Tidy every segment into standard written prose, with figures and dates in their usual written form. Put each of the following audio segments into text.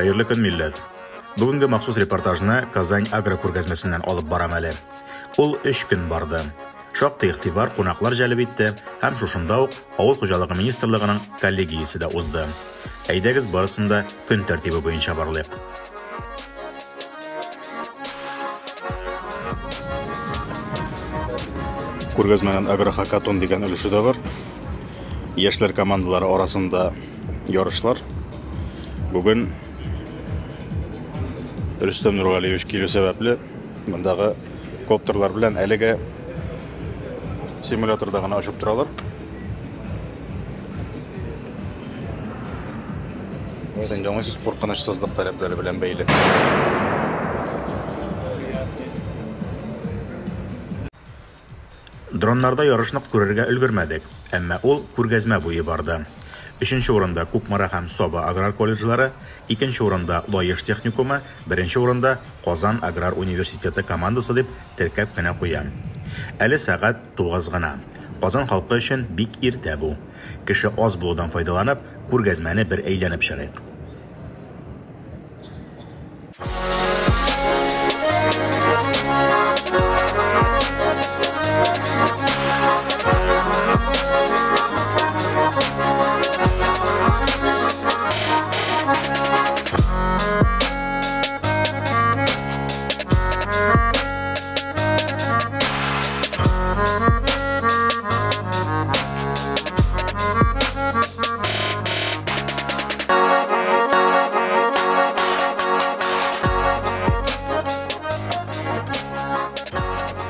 Xayrlı kun millet. Бүгінгі махсус репортажына Казань агрокүргәзмәсеннән алып барам әле. Ул 3 көн барды. Шактый игътибар кунаклар җәлеп итте һәм шушында ук Авыл хуҗалыгы министрлыгының коллегиясе дә узды. Әйдәгез барысында көн тәртибе буенча барлыйк. Күргәзмәнең агрохакатон дигән өлеше дә бар. Яшьләр командалары арасында ярышлар. Бүген Рөстәм Нургалиевич килү сәбәпле мондагы коптерлар белән әлегә симуляторда гына очып торалар. Сен яңа спорт кылычсызлык таләпләре белән бәйле. Дроннарда ярышны күрергә өлгермәдек, әмма ул күргәзмә буе барды. 3нче урында Күкмара һәм Соба аграр колледжлары, 2нче урында Лаеш техникумы, 1нче урында Казан аграр университеты командасы дип теркәп кенә куя. Әле сәгать 9 гына. Казан халкы өчен бик иртә бу. Кеше аз булудан файдаланып, күргәзмәне бер әйләнеп чыгыйк.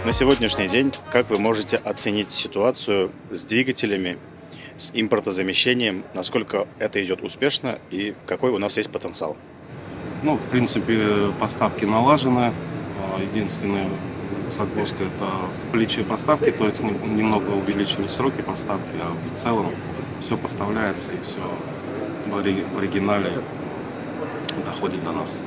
На сегодняшний день, как вы можете оценить ситуацию с двигателями, с импортозамещением, насколько это идет успешно и какой у нас есть потенциал? Ну, в принципе, поставки налажены. Единственная загвоздка — это в плече поставки, то есть немного увеличились сроки поставки, а в целом все поставляется и все в оригинале доходит до нас.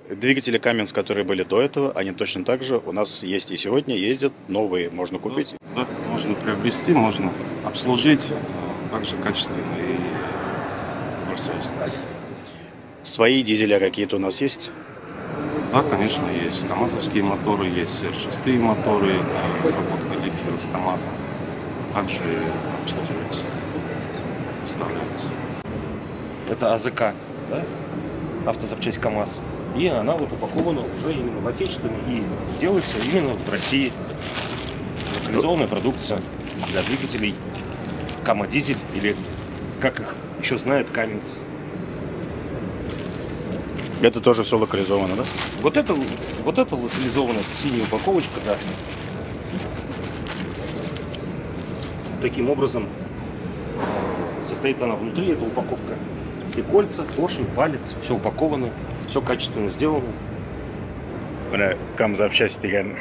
Двигатели Каменс, которые были до этого, они точно так же у нас есть и сегодня, ездят, новые можно купить. Да, можно приобрести, можно обслужить, также качественно и добросовестно. Свои дизеля какие-то у нас есть? Да, конечно, есть камазовские моторы, есть R6 моторы, это разработка Ликфера с КамАЗа. Также обслуживается, поставляется. Это АЗК, да? Автозапчасть КамАЗ. И она вот упакована уже именно в отечественном и делается именно в России. Локализованная продукция для двигателей Кама-дизель, или как их еще знают, Каменс. Это тоже все локализовано, да? Вот это локализованная синяя упаковочка, да. Таким образом состоит она внутри, эта упаковка. Все кольца, поршень, палец, все упаковано, все качественно сделано. Менә Камзапчасть дигән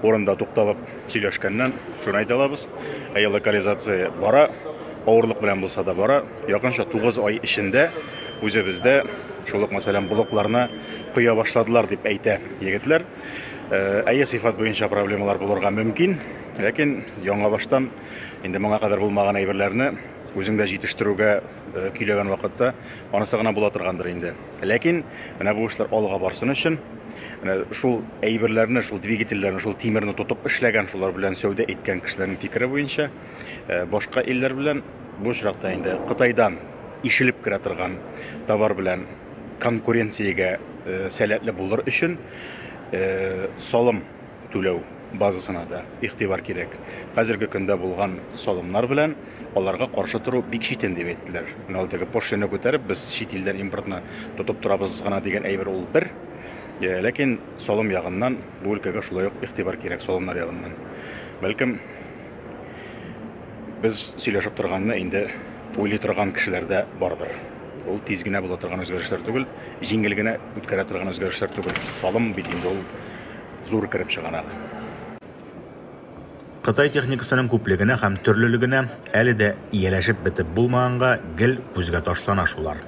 орында тукталып сөйләшкәннән шуны әйтә алабыз. Локализация бара, авырлык белән булса да бара. Якынча 9 ай эчендә үзебездә шул ук мәсәлән блокларны куя башладылар дип әйтә егетләр. Әйе, сыйфат буенча проблемалар булырга мөмкин, ләкин яңа баштан инде моңа кадәр булмаган әйберләрне үзеңдә җитештерүгә көйләгән вакытта анысы гына була торгандыр инде. Ләкин менә бу эшләр алга барсын өчен шул әйберләрне, шул двигательләрне, шул тимерне тотып эшләгән, шулар белән сәүдә иткән кешеләрнең фикере буенча башка илләр белән бу чиракта инде Кытайдан ишелеп керә торган товар белән конкуренциягә сәләтле булыр өчен салым түләү базасына да игътибар кирәк. Хәзерге көндә булган салымнар белән аларга каршы тору бик читен дип әйттеләр. Менә ул теге пошлина күтәреп, без чит илдән импортны тотып торабыз гына дигән әйбер ул бер. Ләкин салым ягыннан бу өлкәгә шулай ук игътибар кирәк, салымнар ягыннан. Бәлкем без сөйләшеп торганны инде уйлый торган кешеләрдә бардыр. Ул тиз генә була торган үзгәрешләр түгел, җиңел генә үткәрә торган үзгәрешләр түгел. Салым бит инде ул зур кереп чыгана. Кытай техникасының күплегенә һәм төрлелегенә әле дә ияләшеп бетеп булмаганга гел күзгә ташлана шулар.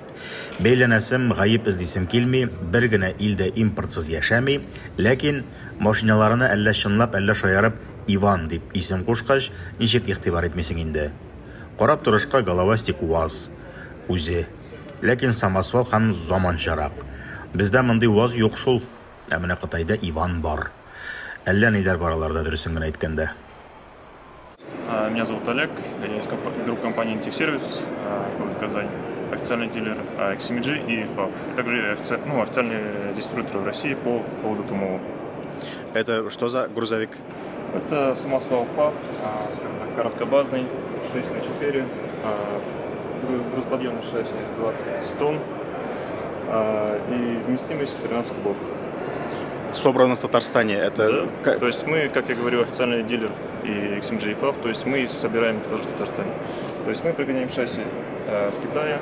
Бәйләнәсем, гаеп эздисем килми, бер генә илдә импортсыз яшәми, ләкин машиналарны әллә чынлап, әллә шаярып Иван дип исем кушкач, ничек игътибар итмисең инде. Карап торышка головастик УАЗ үзе. Ләкин самосвал һәм заманчарак. Бездә мондый УАЗ юк шул. Ә менә Кытайда Иван бар. Әллә ниләр бараларда дөресен генә әйткәндә. Меня зовут Олег, я из группы компании Интехсервис, город Казань, официальный дилер XMG и FAF. Также официальный дистрибьютор в России по поводу КМО. Это что за грузовик? Это самосвал FAF, скажем так, короткобазный, 6х4, грузоподъемность шасси 20 тонн и вместимость 13 кубов. Собрано в Татарстане. Это... Да. То есть мы, как я говорю, официальный дилер и XMG и FAF, то есть мы собираем их тоже в Татарстане. То есть мы пригоняем шасси с Китая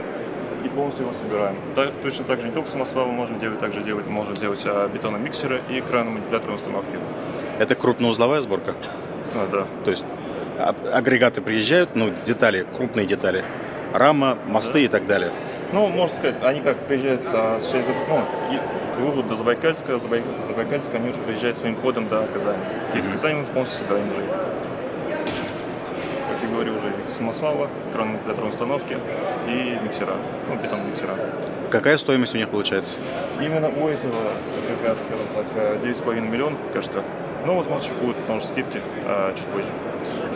и полностью его собираем. Точно так же не только самосвалы можем делать, также можем делать бетономиксеры и крано-манипуляторные установки. Это крупноузловая сборка? Да. То есть агрегаты приезжают, детали, крупные детали, рама, мосты и так далее. Можно сказать, они как приезжают до Забайкальска, Забайкальска они уже приезжают своим ходом до Казани. И в Казани мы полностью собираем уже. Как я говорю, уже самосвалы, крано-манипуляторные установки и миксера, бетон-миксера. Какая стоимость у них получается? Именно у этого агрегата, скажем так, 9,5 миллионов, кажется. Но, возможно, еще будут, потому что скидки чуть позже.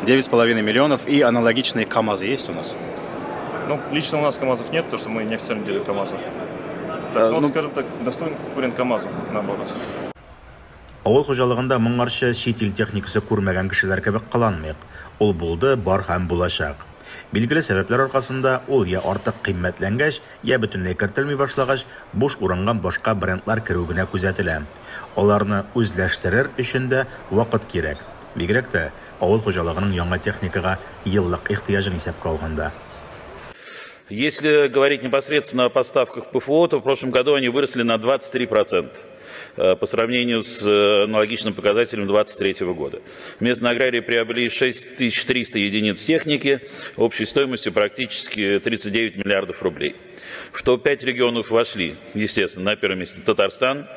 9,5 миллионов и аналогичные КАМАЗы есть у нас? Лично у нас КАМАЗов нет, потому что мы не официально делаем КАМАЗа. Скажем так, достойный конкурент КАМАЗу, наоборот. Авыл хуҗалыгында моңарчы чит ил техникасы күрмәгән кешеләр кебек кыланмыйк. Ул булды, бар һәм булачак. Билгеле сәбәпләр аркасында ул я артык кыйммәтләнгәч, я бөтенләй кертелми башлагач, буш урынга башка брендлар керү генә күзәтелә. Аларны үзләштерер өчен дә вакыт кирәк. Бигрәк тә авыл хуҗалыгының яңа техникага еллык ихтыяҗын исәпкә алганда. Если говорить непосредственно о поставках ПФО, то в прошлом году они выросли на 23% по сравнению с аналогичным показателем 2023 года. Местные аграрии приобрели 6300 единиц техники общей стоимостью практически 39 миллиардов рублей. В топ-5 регионов вошли, естественно, на первом месте Татарстан,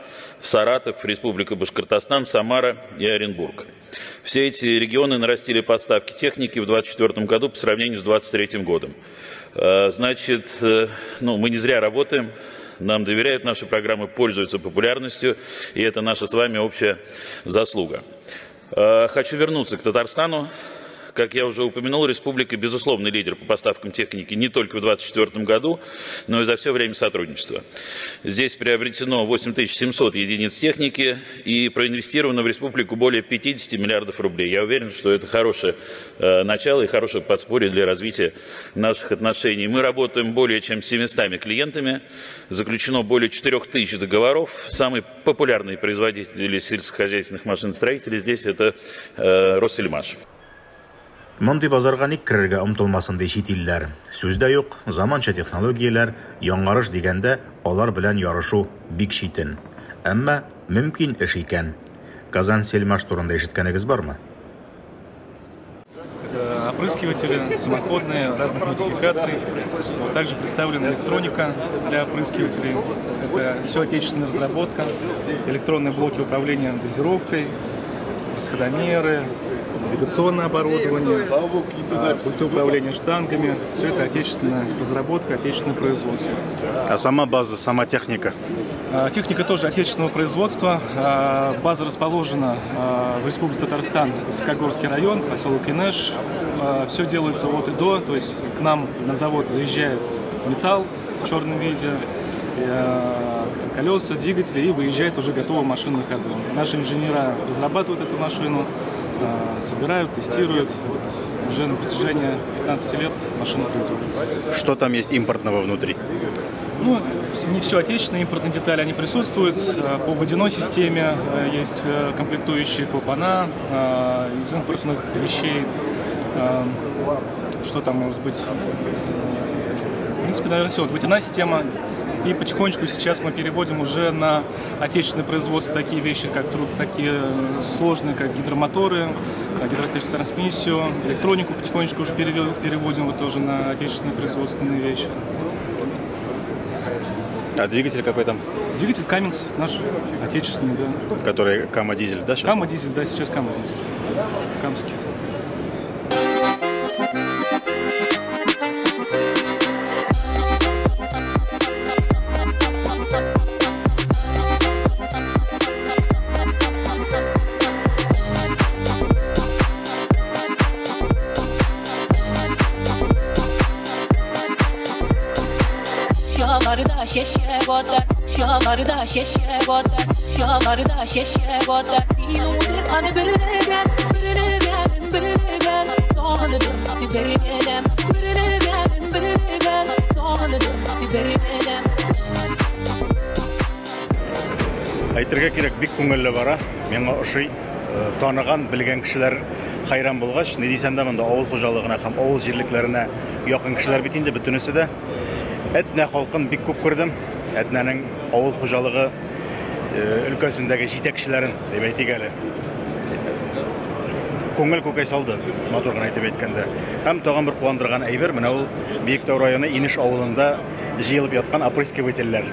Саратов, Республика Башкортостан, Самара и Оренбург. Все эти регионы нарастили поставки техники в 2024 году по сравнению с 2023 годом. Значит, мы не зря работаем, нам доверяют, наши программы пользуются популярностью, и это наша с вами общая заслуга. Хочу вернуться к Татарстану. Как я уже упомянул, республика безусловный лидер по поставкам техники не только в 2024 году, но и за все время сотрудничества. Здесь приобретено 8700 единиц техники и проинвестировано в республику более 50 миллиардов рублей. Я уверен, что это хорошее начало и хорошее подспорье для развития наших отношений. Мы работаем более чем с 700 клиентами, заключено более 4000 договоров. Самые популярные производители сельскохозяйственных машиностроителей здесь это Россельмаш. Мондый базарга ник керергә омтылмасын ди чит илләр. Сүз дә юк, заманча технологияләр, яңарыш дигәндә алар белән ярышу бик читен. Әмма мөмкин эш икән. Казан-Сельмаш турында ишеткәнегез бармы? Это опрыскиватели самоходные разных модификаций. Также представлена электроника для опрыскивателей. Это все отечественная разработка. Электронные блоки управления дозировкой, расходомеры, навигационное оборудование, пульты управления штангами. Все это отечественная разработка, отечественное производство. А сама база, сама техника? Техника тоже отечественного производства. База расположена в Республике Татарстан, Высокогорский район, поселок Инеш. Все делается от и до, то есть к нам на завод заезжает металл в черном виде, колеса, двигатели, и выезжает уже готовая машина на ходу. Наши инженера разрабатывают эту машину, собирают, тестируют. Уже на протяжении 15 лет машина производится. Что там есть импортного внутри? Не все отечественные импортные детали, они присутствуют. По водяной системе есть комплектующие клапана из импортных вещей. Что там может быть? В принципе, наверное, все. Водяная система. И потихонечку сейчас мы переводим уже на отечественное производство такие вещи, такие сложные, как гидромоторы, гидростатическую трансмиссию, электронику потихонечку уже переводим тоже на отечественные производственные вещи. А двигатель какой там? Двигатель Cummins, наш отечественный, да. Который Кама-дизель, да? Сейчас? Кама-дизель, да, сейчас Кама-дизель. Камский. Şalarda şeşe godas, şalarda şeşe godas, şalarda şeşe godas. İnudur hani birine gel, sonradır hadi birine gel, sonradır hadi birine. Әйтергә кирәк, бик күңелле бара. Миңа ошый таныган, белгән кешеләр хайран булгач, ни дисәм дә монда авыл хуҗалыгына һәм авыл җирлекләренә якын кешеләр бит инде бөтенесе дә. Әтнә халкын бик күп күрдем. Әтнәнең авыл хуҗалыгы өлкәсендәге җитәкчеләрен дип әйтик әле. Күңел күкәй салды, матур гына әйтеп әйткәндә. Һәм тагын бер куандырган әйбер, менә ул Биектау районы Инеш авылында җыелып яткан опрыскивательләр.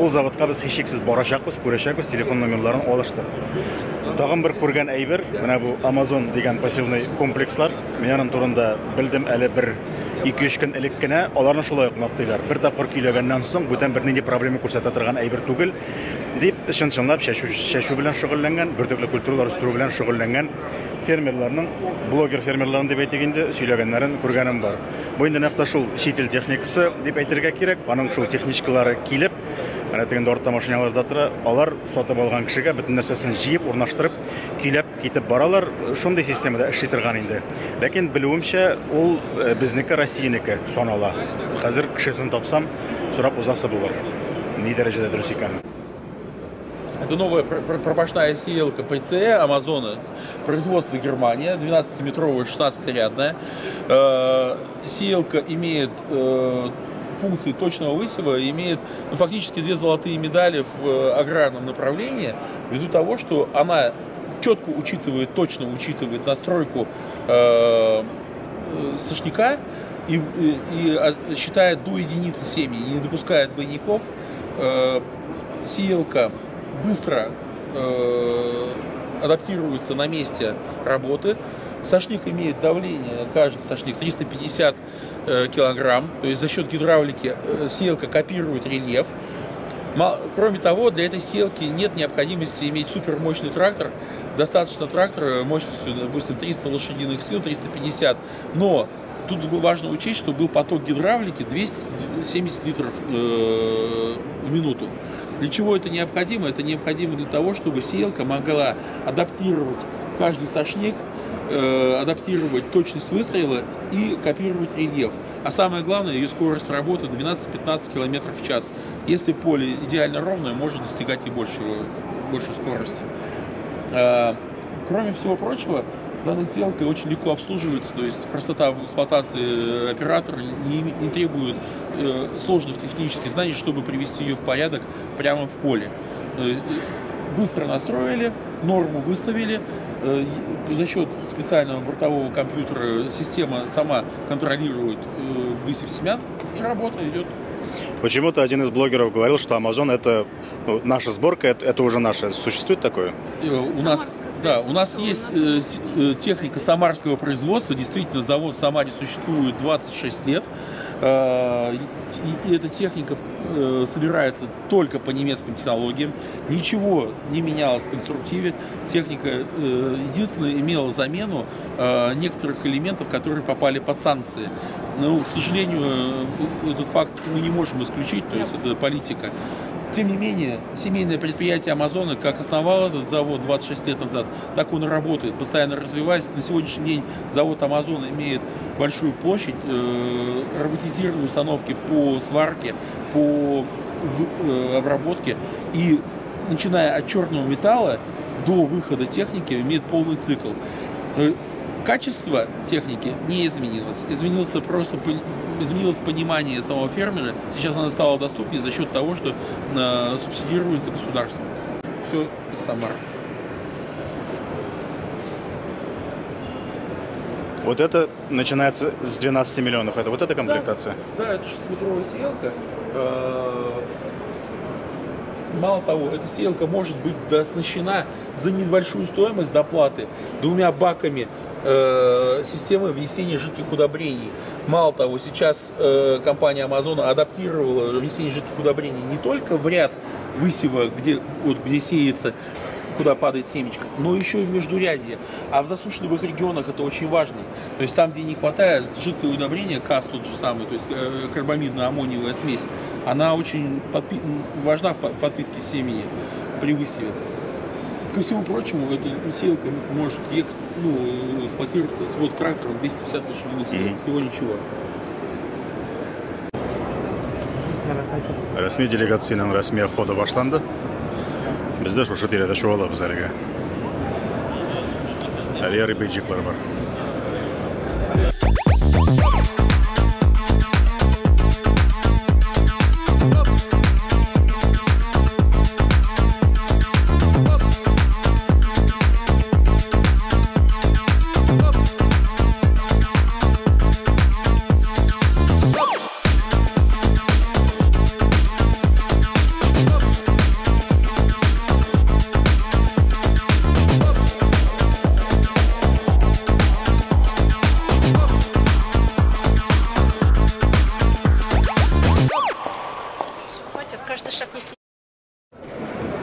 Ул заводка без һичшиксез барачакбыз, күрәчәкбез, телефон номерларын алыштык. Тагын бер күргән әйбер, менә бу Amazon дигән пассивный комплекслар. Мин аның турында белдем әле бер 2-3 көн элек кенә, аларны шулай ук мактыйлар. Бер тапкыр көйләгәннән соң бүтән бернинди проблема күрсәтә торган әйбер түгел дип, чын-чынлап чәчү белән шөгыльләнгән, бертөрле культуралар үстерү белән шөгыльләнгән фермерларның, блогер фермерларын дип әйтик инде, сөйләгәннәрен күргәнем бар. Бу инде нәкъ шул чит ил техникасы дип әйтергә кирәк. Аның шул техничкалары килеп, менә тегендә артта машиналарда тора, алар сатып алган кешегә бөтен нәрсәсен җыеп, урнаштырып, көйләп китеп баралар. Шундый системада эшли торган инде. Ләкин белүемчә, ул безнеке Россиянеке санала. Хәзер кешесен тапсам, сорап узасы булыр. Ни дәрәҗәдә дөрес икән? Это новая пропашная сеялка ПЦЭ Амазона, производство Германия, 12-метровая, 16-рядная. Сеялка имеет функции точного высева, имеет фактически 2 золотые медали в аграрном направлении, ввиду того, что она четко учитывает, точно учитывает настройку сошняка и считает до единицы семьи, не допускает двойников. Сеялка быстро адаптируется на месте работы. Сошник имеет давление, каждый сошник 350 килограмм, то есть за счет гидравлики сеялка копирует рельеф. Кроме того, для этой сеялки нет необходимости иметь супермощный трактор. Достаточно трактора мощностью, допустим, 300 лошадиных сил, 350, но тут важно учесть, что был поток гидравлики 270 литров в минуту. Для чего это необходимо? Это необходимо для того, чтобы сеялка могла адаптировать каждый сошник, адаптировать точность выстрела и копировать рельеф. А самое главное, ее скорость работы 12-15 км в час. Если поле идеально ровное, может достигать и большей скорости. Кроме всего прочего, данная сеялка очень легко обслуживается, то есть простота в эксплуатации оператора не требует сложных технических знаний, чтобы привести ее в порядок прямо в поле. Быстро настроили, норму выставили, за счет специального бортового компьютера система сама контролирует высев семян, и работа идет. Почему-то один из блогеров говорил, что Amazon это наша сборка, это уже наша. Существует такое? У нас есть техника самарского производства. Действительно, завод в Самаре существует 26 лет. И эта техника собирается только по немецким технологиям. Ничего не менялось в конструктиве. Техника единственное имела замену некоторых элементов, которые попали под санкции. Но, к сожалению, этот факт мы не можем исключить, то есть это политика. Тем не менее, семейное предприятие Амазона, как основал этот завод 26 лет назад, так он и работает, постоянно развиваясь. На сегодняшний день завод Амазона имеет большую площадь, роботизированные установки по сварке, по обработке. И начиная от черного металла до выхода техники имеет полный цикл. Качество техники не изменилось. Изменилось понимание самого фермера. Сейчас она стала доступнее за счет того, что субсидируется государством. Все из Самары. Вот это начинается с 12 миллионов. Это вот эта комплектация? Да, это 6-метровая сеялка. Мало того, эта сеялка может быть дооснащена за небольшую стоимость доплаты 2 баками системы внесения жидких удобрений. Мало того, сейчас компания Amazon адаптировала внесение жидких удобрений не только в ряд высева, где сеется, куда падает семечко, но еще и в междурядье. А в засушливых регионах это очень важно. То есть там, где не хватает жидкое удобрение, КАС тот же самый, то есть карбамидно-аммониевая смесь, она очень важна в подпитке семени при высеве. Ко всему прочему, эта сеялка может ехать, эксплуатироваться с трактором 250 лошадиных сил, всего ничего. Рәсми делегацияның рәсми ходы башланды. Без дә шушы тирәдә чуалабыз әлегә. Әле бейджиклар бар.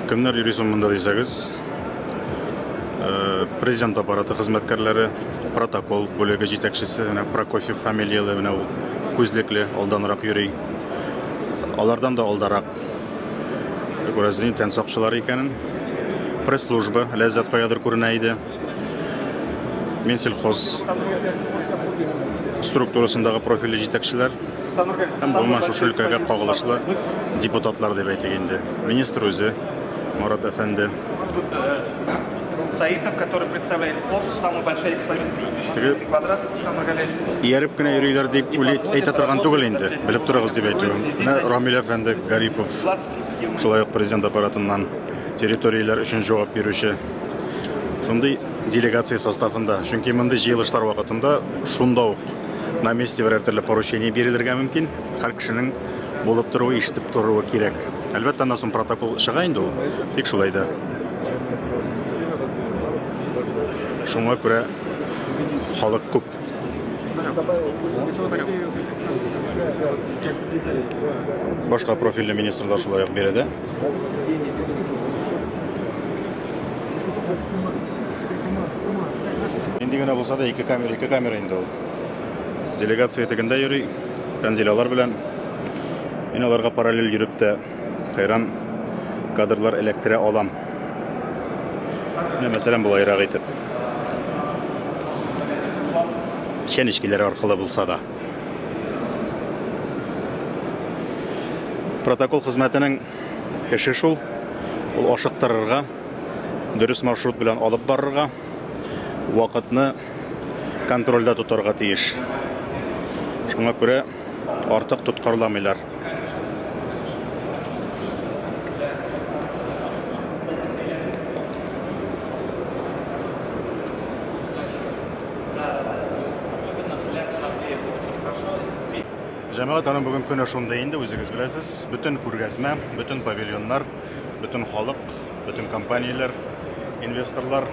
Кемнәр йөрисен монда дисәгез, президент аппараты хезмәткәрләре, протокол бүлеге җитәкчесе, Прокофьев фамилияле, күзлекле, алданрак йөри. Алардан да алдарак. Күрәсез, тән сакчылары икәнен. Пресс-служба, Ләззәт каядыр күренә иде. Минсельхоз структурасындагы профильле җитәкчеләр. Һәм бу шушы өлкәгә кагылышлы депутатлар дип әйтик инде. Министр үзе Марат Әфәнде. Саитов, который представляет Порш, самый большой экспонент квадратов, самый горячий. Ярып кына йөриләр дип әйтә торган түгел инде. Белеп торыгыз дип әйтүем. Рамил Әфәнде, Гарипов, шулай ук президент аппаратыннан территорияләр өчен җавап бирүче. Шундый делегация составында, чөнки монда җыелышлар вакытында шунда ук на месте берәр төрле поручение бирелергә мөмкин. Һәр кешенең булып торуы, ишетеп торуы кирәк. Әлбәттә, аннан соң протокол чыга инде ул. Тик шулай да. Шуңа күрә халык күп. Башка профильле министрлар шулай ук бирә дә. Инде генә булса да ике камера инде ул. Делегация тегендә йөри, канзилялар белән. Мин аларга параллель йөреп тә хайран кадрлар электерә алам. Мәсәлән, булайрак итеп. Чәнечкеләр аркылы булса да. Протокол хезмәтенең эше шул. Ул ашыктырырга, дөрес маршрут белән алып барырга, вакытны контрольдә тотарга тиеш. Шуңа күрә артык тоткарламыйлар. Җәмәгать аның бүген көне шунда инде, үзегез беләсез, бөтен күргәзмә, бөтен павильоннар, бөтен халык, бөтен компанияләр, инвесторлар,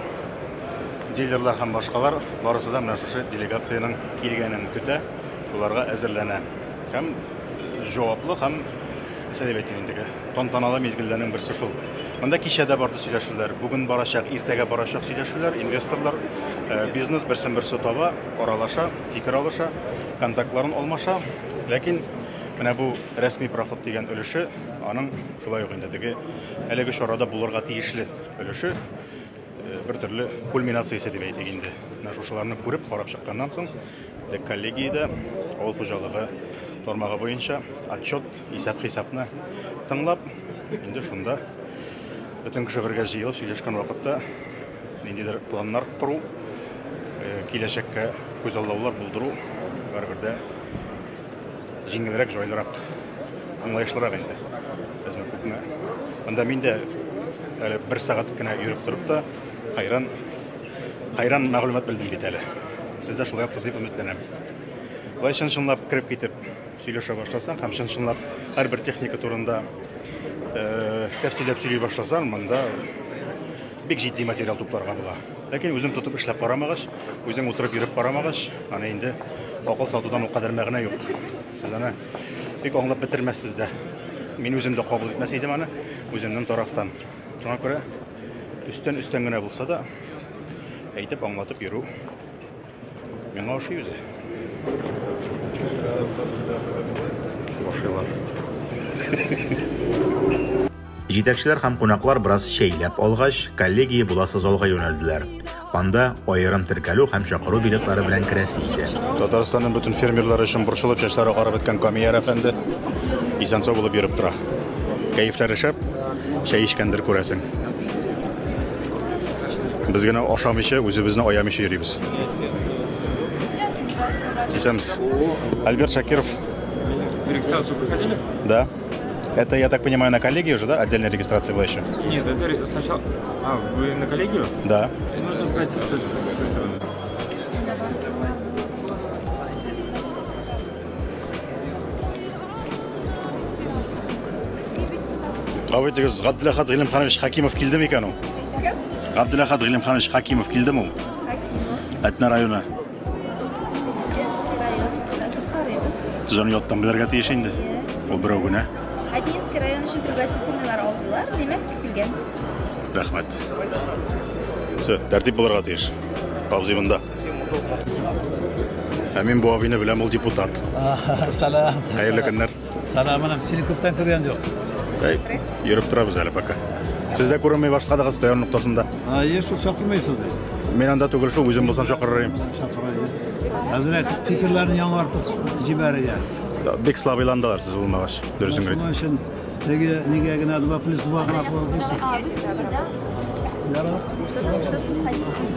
дилерлар һәм башкалар барысы да менә шушы делегацияның килгәнен көтә, шуларга әзерләнә. Һәм җаваплы һәм сәләмәтлек тантаналы мизгелләрнең берсе шул. Монда кичәдә барды сөйләшүләр, бүген барачак, иртәгә барачак сөйләшүләр, инвесторлар, бизнес берсен-берсе таба, аралаша, фикер алыша, контактларын алмаша. Ләкин менә бу рәсми проход дигән өлеше, аның шулай ук инде теге әлеге чарада булырга тиешле өлеше бер төрле кульминациясе дип әйтик инде. Менә шушыларны күреп, карап чыкканнан соң, коллегиядә авыл хуҗалыгы тармагы буенча отчет, исәп-хисапны тыңлап, инде шунда бөтен кеше бергә җыелып сөйләшкән вакытта ниндидер планнар кору, киләчәккә күзаллаулар булдыру барыбер җиңелрәк, җайлырак, аңлаешлырак инде. Безне күпме. Анда мин дә әле 1 сәгать кенә йөреп торып та хайран мәгълүмат белдем бит әле. Сез дә шулай дип өметләнәм. Лайчан шунлап кирип китеп сөйлеше башласаң, һәм чын-чынлап һәрбер техника турында тәфсилләп сөйли башласаң, монда бик җитди материал тупларга була. Ләкин үзем тотып эшләп карамагач, үзең утырып йөреп карамагач, аны инде акыл сатудан ул кадәр мәгънә юк. Сез аны бик аңлап бетермәссез дә. Мин үзем дә кабул итмәс идем аны, үземнең тарафтан. Шуңа күрә өстән генә булса да әйтеп аңлатып йөрү миңа ошый үзе. Җитәкчеләр һәм кунаклар бераз шәйләп алгач, коллегия буласы залга юнәлделәр. Анда аерым теркәлү һәм чакыру билетлары белән керәсе иде. Татарстанның бөтен фермерлары өчен борчылып чәчләре карап беткән Камияр әфәнде исән-сау булып йөреп тора. Кәефләре шәп, чәй эчкәндер күрәсең. Без генә ашамыйча, үзебезне аямыйча йөрибез. Исәмсез. Альберт Шакиров. Регистрацию проходили? Да. Это, я так понимаю, на коллегию уже, да? Отдельная регистрация была еще? Нет, это сначала... А, вы на коллегию? Да. Нужно сдать с той стороны. Қабайтығыз, Ғабділахат Ғилімханович Хакимов келді ме екен ол? Ғабділахат Ғилімханович Хакимов келді ме ол? Әтна районы. Сіз оны йоттан білерге тиеш енді? Ол бір өгіне? Одинский район үшін пригласительныйлар алдылар, демек келген. Рахмет. Все, тәртип боларға тиеш. Абзый мұнда. Әмин бұл абыйны білем, ол депутат. Салам. Қайырлы күннер. Саламынам. Сені көптен көрген жоқ. Йөріп тұрабыз әлі пока. Сіз де көрмей башқадығыз таяр нұқтасында. Еш ол шақырмайсыз бе? Мен анда түгіл шу, өзім болсам шақырырайым. Әзірет, фикірлерін яңартып жібәрі я. Бек слабыйландылар сіз болмағаш. Дөрісін көрейді. Onun için неге генә 2+2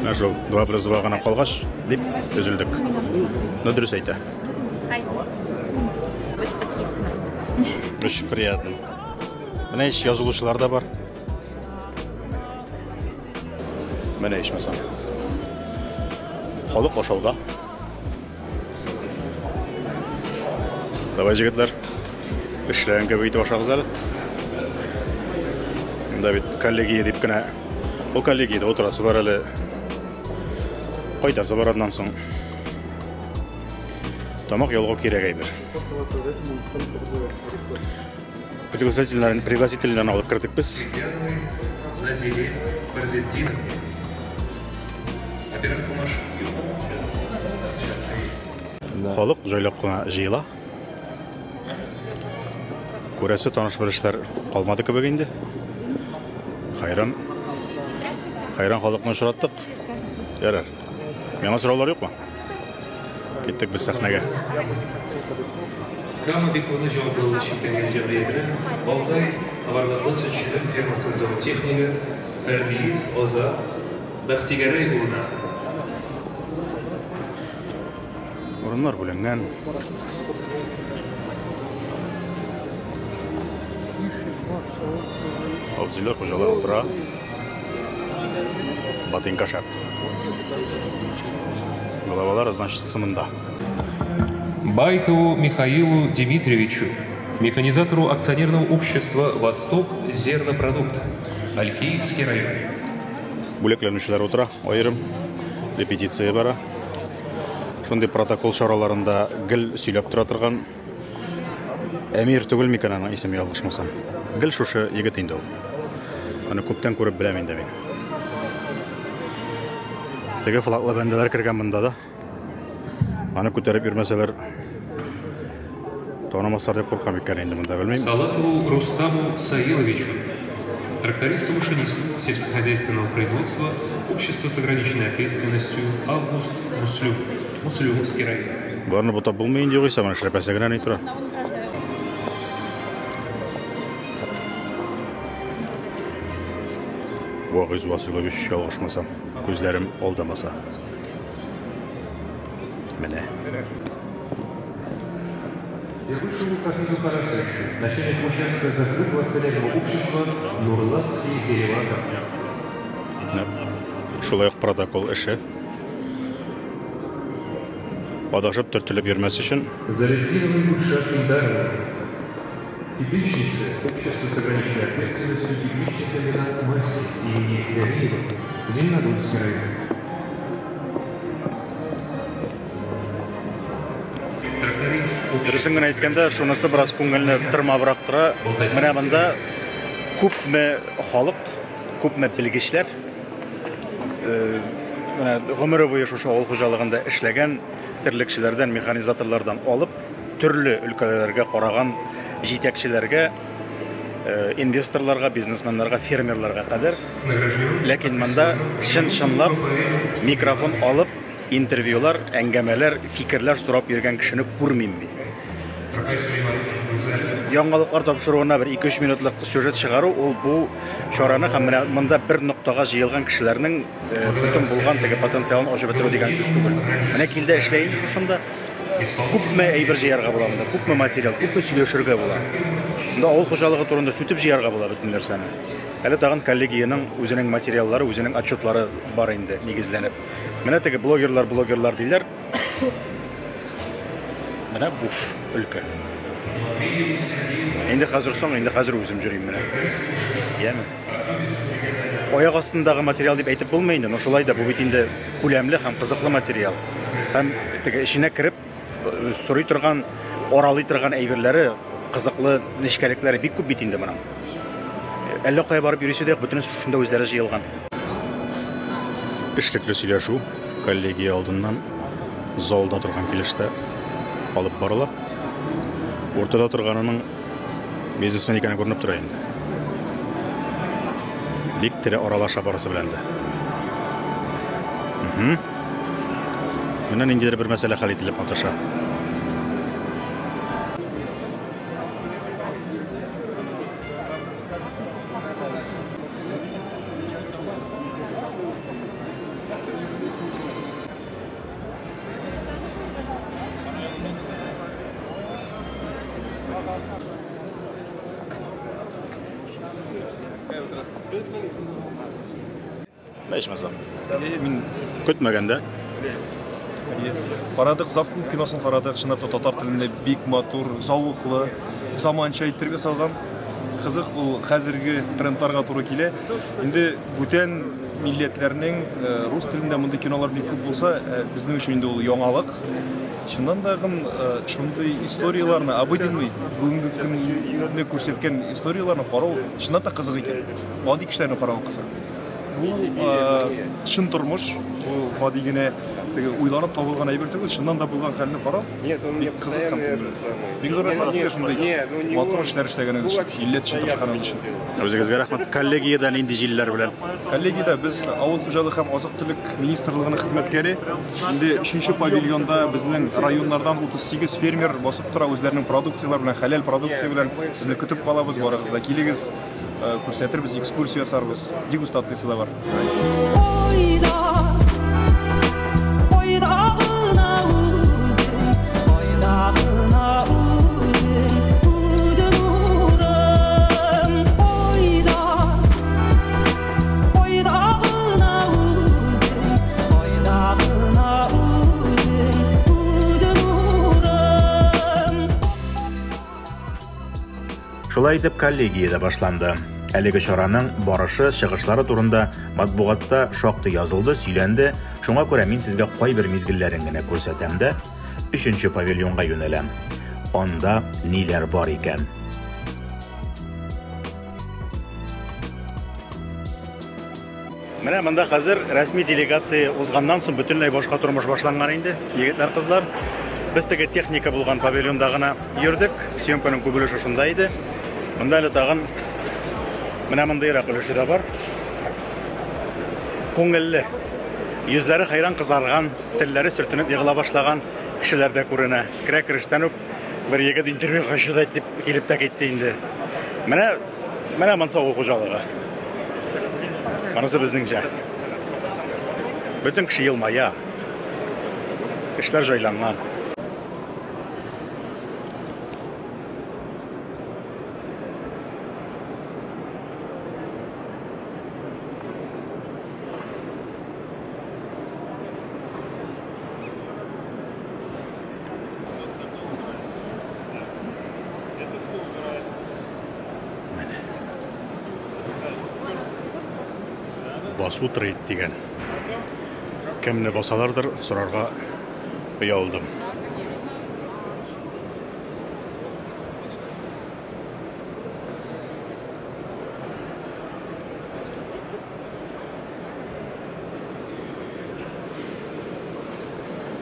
Нашыл 2+2 ғана қалғаш деп үзілдік. Но дұрыс айта. Очень приятно. Міне еш жазылушылар да бар. Міне еш мәсам. Халық ошауда. Давай, жігітлер. Ішлерін көбейтіп ашағыз әлі. Мұнда бет коллегия деп кіна. Ол коллегияда отырасы бар әлі. Қайтасы бар адынан соң. Тамақ елға керек айбір. Пригласительнерін алып кірдік біз. Халық жайлап қына жиыла. Көрәсі таныш бірішлер қалмады көбегенде. Хайран халықны ұшыраттық. Ярар. Меңа сұраулар yok mu? Кеттік біз сәхнеге. Кама беконы жауаплылы шектерген жадайдыры, Балтай аварларды сүтшінің фермасы зоотехнигі, Бәрдиев, Оза, Бәқтигәрі ұлына. Орынлар бүленген. Абзыйлар қожалар отыра. Ботинка шап. Головалар, значит, сымында. Байкову Михаилу Дмитриевичу, механизатору акционерного общества «Восток зернопродукт», Алькеевский район. Бүлекленушілер отыра, айырым, репетиция бара. Шондай протокол шараларында гіл сөйлеп тұра тұрған әмир түгіл мекен ана есім ялғышмасам. Гіл шушы егет инде ол. Аны көптен көріп білем инде мен. Теге флаглы бәнделер кірген мұнда да. Аны көтеріп үрмәселер танымастар деп қорқам екен енді мұнда білмеймін. Салахову Рустаму Саиловичу, трактористу-машинисту сельскохозяйственного производства, общество с ограниченной ответственностью Август Муслюм, Муслюмовский район. Барны бұта бұлмейін де қойса, мұны шірепәсе гінен ей тұра. Уағыз Василович ялғышмасам, көзлерім олдамаса. Мене. Вербышеву Кафизу Карасевичу, начальник участка закрытого акционерного общества Нурлатский Переватов. Шулай протокол эше. адашып төртелеп йөрмәс өчен. Зарядированный шатким даром. Тепличницы общества с ограниченной ответственностью тепличный комбинат Масси имени Галиева, Зеленодольский район. Дөресен генә әйткәндә, шунысы бераз күңелне тырмабрак тора. Менә монда күпме халык, күпме белгечләр, менә гомере буе шушы авыл хуҗалыгында эшләгән терлекчеләрдән, механизаторлардан алып, төрле өлкәләргә караган җитәкчеләргә, инвесторларга, бизнесменнарга, фермерларга кадәр. Ләкин монда чын-чынлап микрофон алып, интервьюлар, әңгәмәләр, фикерләр сорап йөргән кешене күрмим мин. Яңалыклар тапшыруына бер 2-3 минутлык сюжет чыгару, ул бу чараны һәм менә монда бер ноктага җыелган кешеләрнең бүтән булган теге потенциалын ачып бетерү дигән сүз түгел. Менә килдә эшләйин шушында. Күпме әйбер җыярга була монда, күпме материал, күпме сөйләшергә була. Монда авыл хуҗалыгы турында сүтеп җыярга була бөтен нәрсәне. Әле тагын коллегиянең үзенең материаллары, үзенең отчетлары бар инде нигезләнеп. Менә теге блогерлар диләр. Менә буш өлкә. Инде хәзер үзем җөрим менә. Яме. Аяк астындагы материал дип әйтеп булмый инде, но шулай да бу бит инде күләмле һәм кызыклы материал. Һәм теге эченә кирип сорый торган, оралый торган әйберләре, кызыклы нечкәлекләре бик күп бит инде моның. Әллә кая барып йөрисә дә бөтенесе шушында үзләре җыелган. Эшлекле сөйләшү коллегия алдыннан залда торган килештә алып барыла. Ортада торганының бизнесмен икәнен күренеп тора инде. Бик тере аралаша барысы белән дә. Менә ниндидер бер мәсьәлә хәл ителеп маташа. Ичмасам. Мин көтмәгәндә. Карадык, Завклуб киносын карадык, чынлап та татар телендә бик матур, зауыклы, заманча иттерге салган. Кызык, ул хәзерге трендларга туры килә. Инде бүтән милләтләрнең рус телендә мондый кинолар бик күп булса, безнең өчен инде ул яңалык. Чыннан да шундый историяларны, обыденный, бүгенге көнне күрсәткән историяларны карау чыннан да кызык икән. Гади кешеләрне карау кызык. Чын тормыш, гади генә уйланып табылган әйбер түгел, чыннан да булган хәлне карау бик кызык һәм бик зур рәхмәт шундый матур эшләр эшләгәнегез өчен, илләт өчен тырышканыгыз өчен. Үзегезгә рәхмәт. Коллегиядән инде җилләр белән. Коллегиядә без авыл хуҗалыгы һәм азык-төлек министрлыгының хезмәткәре. Инде 3нче павильонда безнең районнардан 38 фермер басып тора, үзләренең продукциялары белән, хәләл продукция белән сезне көтеп калабыз, барыгыз да килегез, күрсәтербез, экскурсия ясарбыз, дегустациясы да бар. Шулай итеп коллегия да башланды. Әлеге чараның барышы, чыгышлары турында матбугатта шактый язылды, сөйләнде. Шуңа күрә мин сезгә кайбер мизгелләрен генә күрсәтәм дә 3нче павильонга юнәләм. Анда ниләр бар икән? Менә монда хәзер рәсми делегация узганнан соң бөтенләй башка тормыш башланган инде. Егетләр, кызлар, без теге техника булган павильонда гына йөрдек. Съемканың күбелеше шунда иде. Монда әле тагын менә мондайрак өлеше дә бар. Күңелле, йөзләре хайран кызарган, телләре сөртенеп егыла башлаган кешеләр дә күренә. Керәштән үк бер егет интервью хәшүдә дип килеп тә китте инде. Менә монсы авыл хуҗалыгы. Монысы безнеңчә. Бөтен кеше елмая. Эшләр җайланган. басу трейд деген. Кемне басалардыр, сұрарға ұялдым.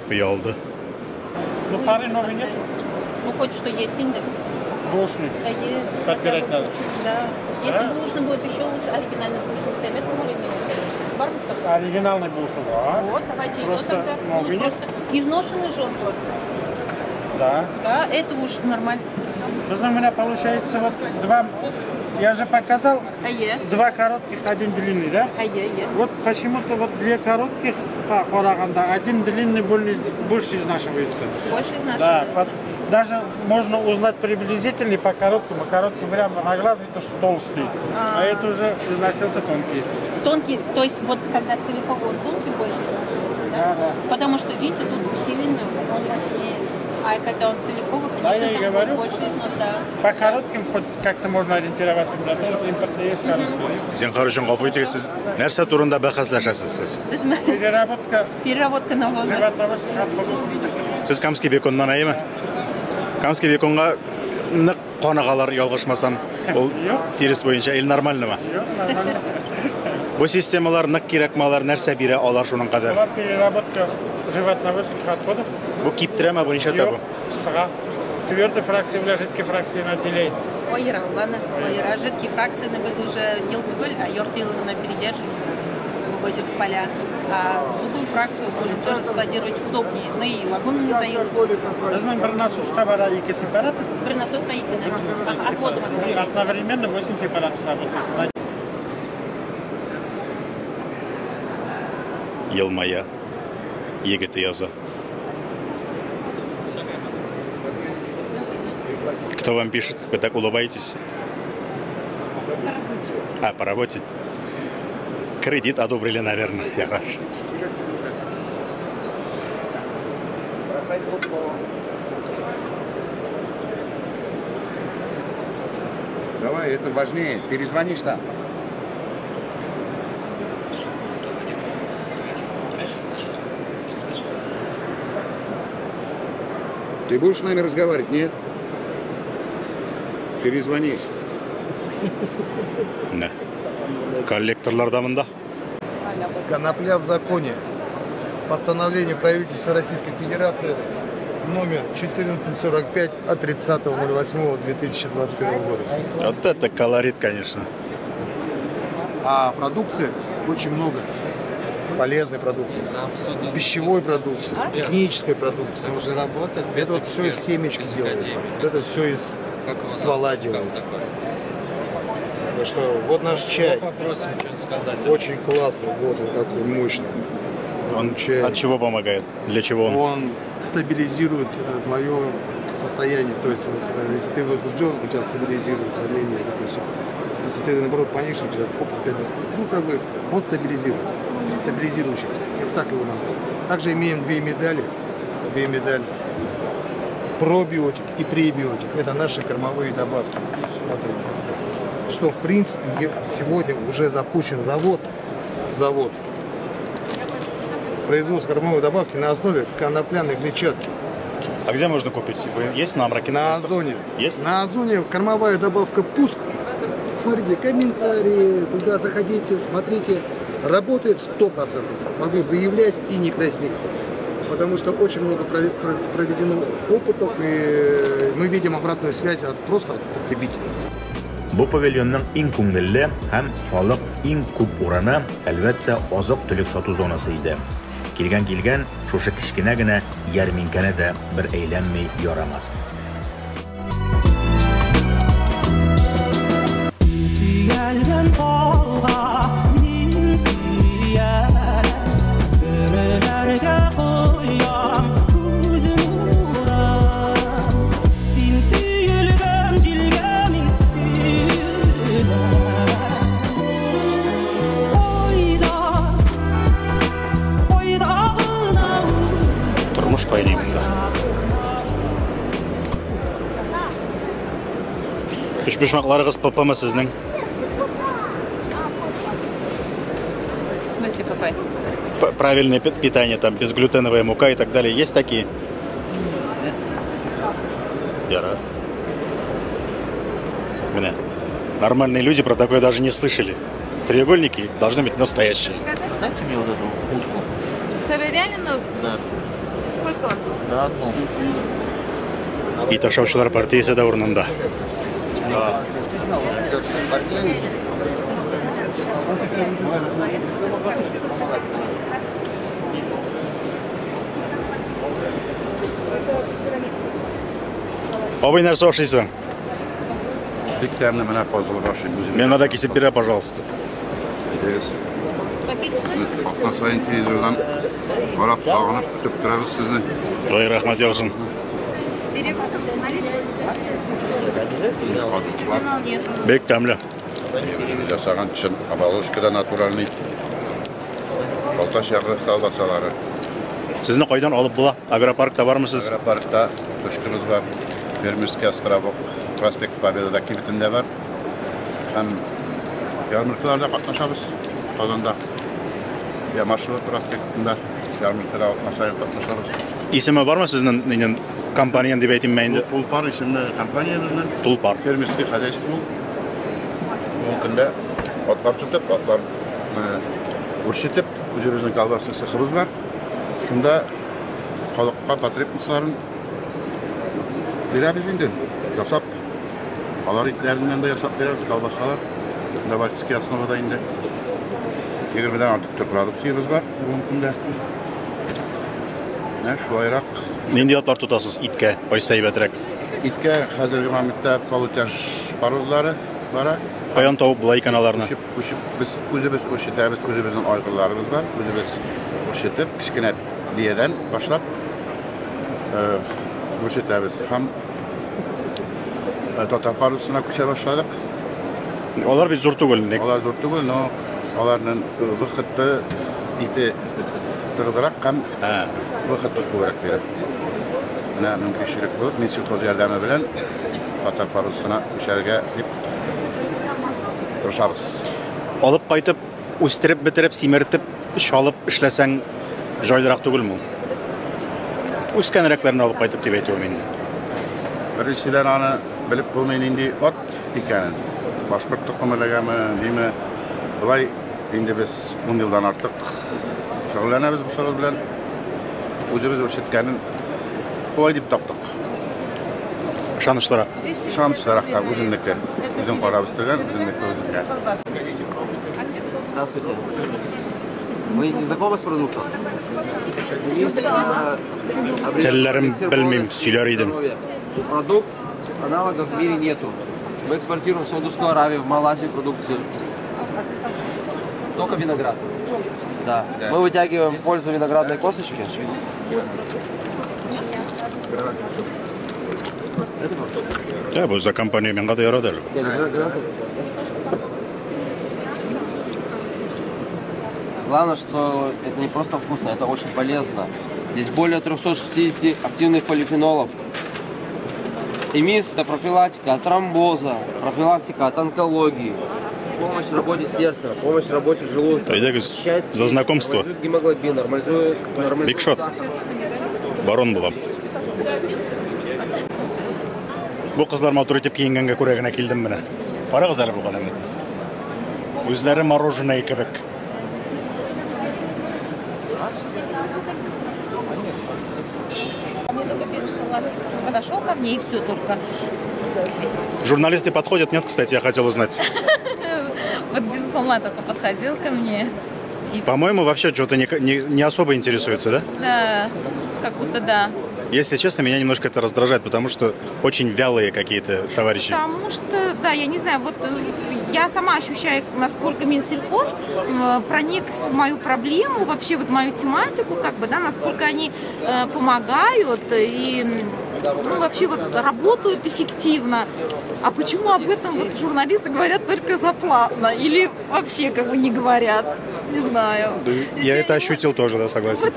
Ұялды. Ну, пары новые нет? Ну, хоть что есть, инде. Бушный. Да, есть. Подбирать надо. Да. Если бушный будет еще лучше, оригинальный бушный советую времени, конечно. Барбусов. Оригинальный бушный, да. Вот, давайте ее Просто тогда. новый нет? Просто изношенный же он просто. Да. Да, это уж нормально. Вы знаете, у меня получается вот два, я же показал, два коротких, один длинный, да? Вот почему-то вот две коротких, один длинный больше изнашивается. Больше изнашивается? Да, даже можно узнать приблизительно по короткому. Короткий прямо на глаз видно, что толстый, а это уже износился тонкий. Тонкий, то есть вот когда целиковый он тонкий больше изнашивается, да? Да. Потому что, видите, тут усиленный, он мощнее. А когда он целиковый, конечно, да, я и говорю, больше износ, да. По коротким хоть как-то можно ориентироваться, да, тоже импортные есть короткие. Зинхар үшін ғафу етесіз, нәрсе турында бәхәсләшәсез сіз? Переработка навоза. Сіз Камский беконнан айымы? Камский беконға нық қонағалар ялғышмасам, ол теріс бойынша ел нормальны ма? Нормально. Бұл системалар нық керекмалар нәрсе бире алар шунын қадар? Бұл переработка животноводческих отходов. Бұл киптіреме бұл неше табу? Сыға. Твердой фракции или жидкой фракции отделяет. Ойра, ладно. Ойра, жидкие фракции біз уже ел түгіл, а йортиловна передержим, вывозим в поля. А сухую фракцию можно тоже складировать удобнее. И лагуны не заелываются. Я знаю, бір насосқа бара екі сепараты. Бір насосқа екі, да. Отводом. Одновременно 8 сепаратов работают. Елмая, егеті яза. Кто вам пишет? Вы так улыбаетесь? По работе. Кредит одобрили, наверное. Я рад. Давай, это важнее. Перезвонишь там. Ты будешь с нами разговаривать? Нет? Перезвонишь. Да. Коллекторлардан да. Конопля в законе. Постановление правительства Российской Федерации номер 1445 от 30.08.2021 года. Вот это колорит, конечно. А продукции очень много. Полезной продукции, пищевой продукции, технической продукции. Уже работает. Это вот все из семечки делается. Вот это все из ствола делается. Так что вот наш чай. Очень классный, вот он такой мощный. Он чай. От чего помогает? Для чего он? Он стабилизирует твое состояние. То есть вот, если ты возбужден, у тебя стабилизирует давление, вот это все. Если ты наоборот понижен, у тебя опять он стабилизирует. Стабилизирующий. Я бы так его назвал. Также имеем две медали. Пробиотик и пребиотик. Это наши кормовые добавки. Вот они. Что в принципе сегодня уже запущен завод. Производство кормовой добавки на основе конопляной клетчатки. А где можно купить? Есть на Амраке? На Озоне. Есть? На Озоне кормовая добавка «Пуск». Смотрите, комментарии, туда заходите, смотрите. Работает 100%. Могу заявлять и не краснеть. Потому что очень много проведено опытов, и мы видим обратную связь просто от потребителей. Бу павильонның иң күңелле һәм халык иң күп урыны әлбәттә азык-төлек сату зонасы иде. Килгән шушы кичкенә генә ярминкәне дә бер әйләнмәй ярамас. Тормыш пайлаймында. Үшбешмакларыгыз папама сезнең. Какой? Правильное питание, там безглютеновая мука и так далее. Есть такие? Яра. Меня. Нормальные люди про такое даже не слышали. Треугольники должны быть настоящие. Дайте мне вот эту булочку. Сыворянину? Да. Сколько? Да, одну. И ташаушылар партиясы да орнында. Абай нәрсе ашыйсың? Бик тәмле менә казылык ашыйм үзем. Мен надо кисеп бирә, пожалуйста. Атна сайын телевизордан карап сагынып көтүп торабыз сезне. Ой, рахмат яусын. Бек тәмле. Өзебез жасаган чын оболочкада натуральный Балташ ягы колбасалары. Сезне кайдан алып була? Агропаркта бармысыз? Агропаркта точкабыз бар. Фермерский островок, проспект Победада кибетинде бар. Һәм ярмаркаларда катнашабыз. Казанда Ямашева проспектында ярмаркада атна катнашабыз. Исеме бармы сезнең компанияң дип әйтим мен инде? Тулпар исемле компания безнең. Тулпар. Фермерский хозяйство ул. Ул көндә атлар тотып, атлар үрчетеп, үзебезнең колбаса цехыбыз бар. Шунда халыкка потребностьларын бирәбез инде. Ясап, алар итләреннән дә ясап бирәбез колбасалар. Новательский основада инде. 20-дән артык продукциябыз бар бүгенге көндә. Менә шулайрак. Нинди атлар тотасыз иткә? Кайсы әйбәтрәк? Иткә хәзерге моментта полутяж парозлары бара. Каян табып була икән аларны? Күчеп без үзебез үрчетәбез, үзебезнең айгырларыбыз бар. Үзебез үрчетеп, кичкенә биядән башлап үрчетәбез. Һәм татар парусына күчә башладык. Алар бит зур түгел. Алар зур түгел, но аларның вакыты ите тыгызрак һәм вакыты күбрәк бирә. Менә мөмкинчелек булып, мен сельхоз ярдәме белән татар парусына күчәргә дип тырышабыз. Алып кайтып, үстереп, битереп, симертеп, шалып эшләсәң җайлырак түгелме? Үскәнрәкләрне алып кайтып дип әйтәм инде. Беренчедән аны белеп булмый инде ат икәнен. Башкорт тукымлыгымы, диме, булай инде без 10 елдан артык шөгыльләнәбез бу шөгыль белән. Үзебез үрчеткәнен булай дип таптык. Ышанычлырак. Ышанычлырак та үземнеке. Үзем карап үстергән, үземнеке үземгә. Здравствуйте. Вы не знакомы с продуктом? Телләрем белмим, сөйләр идем. Продукт аналогов в мире нету. Мы экспортируем в Саудовскую Аравию, в Малайзию продукцию. Только виноград. Да. Мы вытягиваем в пользу виноградной косточки. Да, бу за компания мен када ярады әле. Главное, что это не просто вкусно, это очень полезно. Здесь более 360 активных полифенолов. ИМИС – это профилактика от тромбоза, профилактика от онкологии, помощь в работе сердца, помощь в работе желудка. Әйдәгез, за знакомство. Нормализует гемоглобин, нормализует Бигшот. Барон булам. Бу кызлар матур итеп киенгәнгә күрә генә килдем менә. Карагыз әле бу галәмне. Үзләре мороженое кебек. Подошел ко мне и все только. Журналисты подходят? Нет, кстати, я хотел узнать. Вот безусловно только подходил ко мне. По-моему, вообще что-то не особо интересуется, да? Да, как будто да. Если честно, меня немножко это раздражает, потому что очень вялые какие-то товарищи. Потому что, да, я не знаю, вот я сама ощущаю, насколько Минсельхоз проник в мою проблему, вообще вот мою тематику, как бы, да, насколько они помогают и, ну, вообще вот работают эффективно. А почему об этом вот журналисты говорят только за платно? Или вообще как бы не говорят? Не знаю. Да, я это ощутил тоже, да, согласен. Вот,